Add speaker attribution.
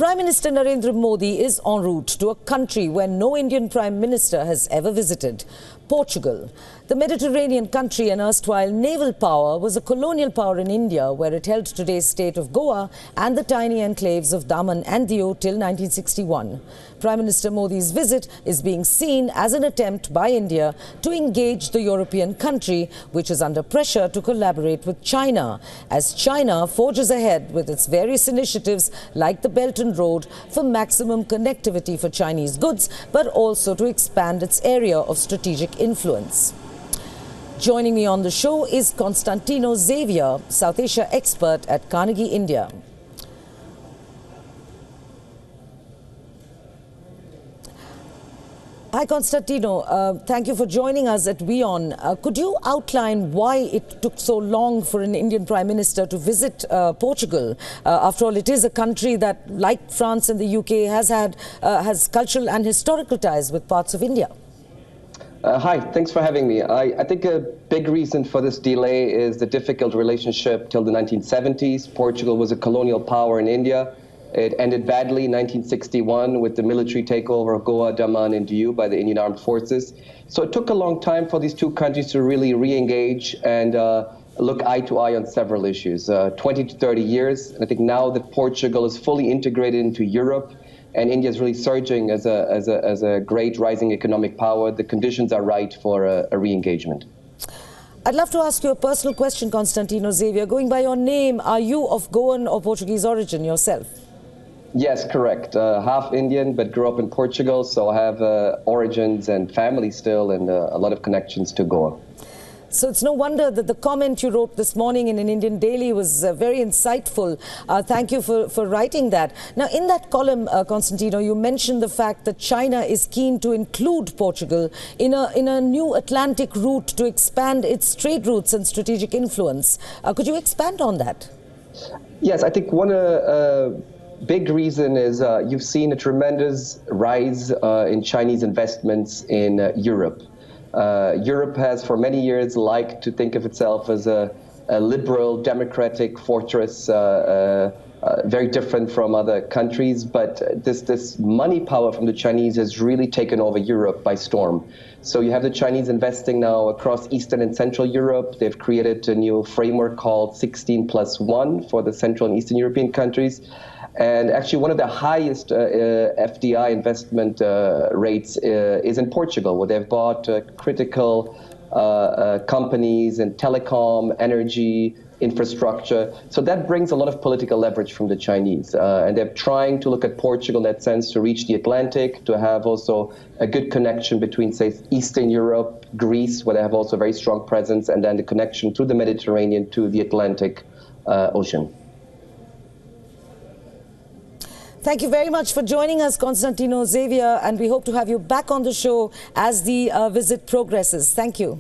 Speaker 1: Prime Minister Narendra Modi is en route to a country where no Indian Prime Minister has ever visited, Portugal. The Mediterranean country, an erstwhile naval power, was a colonial power in India where it held today's state of Goa and the tiny enclaves of Daman and Diu till 1961. Prime Minister Modi's visit is being seen as an attempt by India to engage the European country, which is under pressure to collaborate with China, as China forges ahead with its various initiatives like the Belt and Road for maximum connectivity for Chinese goods, but also to expand its area of strategic influence. Joining me on the show is Constantino Xavier, South Asia expert at Carnegie, India. Hi Constantino, thank you for joining us at WION. Could you outline why it took so long for an Indian Prime Minister to visit Portugal? After all, it is a country that, like France and the UK, has cultural and historical ties with parts of India.
Speaker 2: Hi, thanks for having me. I think a big reason for this delay is the difficult relationship till the 1970s. Portugal was a colonial power in India. It ended badly in 1961 with the military takeover of Goa, Daman, and Diu by the Indian Armed Forces. So it took a long time for these two countries to really re-engage and look eye to eye on several issues. 20 to 30 years. And I think now that Portugal is fully integrated into Europe, and India is really surging as a great rising economic power, the conditions are right for a re-engagement.
Speaker 1: I'd love to ask you a personal question, Constantino Xavier. Going by your name, are you of Goan or Portuguese origin yourself?
Speaker 2: Yes, correct. Half Indian, but grew up in Portugal, so I have origins and family still, and a lot of connections to Goa.
Speaker 1: So it's no wonder that the comment you wrote this morning in an Indian daily was very insightful. Thank you for writing that. Now, in that column, Constantino, you mentioned the fact that China is keen to include Portugal in a new Atlantic route to expand its trade routes and strategic influence. Could you expand on that?
Speaker 2: Yes, I think one big reason is you've seen a tremendous rise in Chinese investments in Europe. Europe has for many years liked to think of itself as a liberal, democratic fortress, very different from other countries. But this money power from the Chinese has really taken over Europe by storm. So you have the Chinese investing now across Eastern and Central Europe. They've created a new framework called 16+1 for the Central and Eastern European countries. And actually, one of the highest FDI investment rates is in Portugal, where they've bought critical companies in telecom, energy, infrastructure. So that brings a lot of political leverage from the Chinese. And they're trying to look at Portugal in that sense to reach the Atlantic, to have also a good connection between, say, Eastern Europe, Greece, where they have also a very strong presence, and then the connection through the Mediterranean to the Atlantic Ocean.
Speaker 1: Thank you very much for joining us, Constantino Xavier, and we hope to have you back on the show as the visit progresses. Thank you.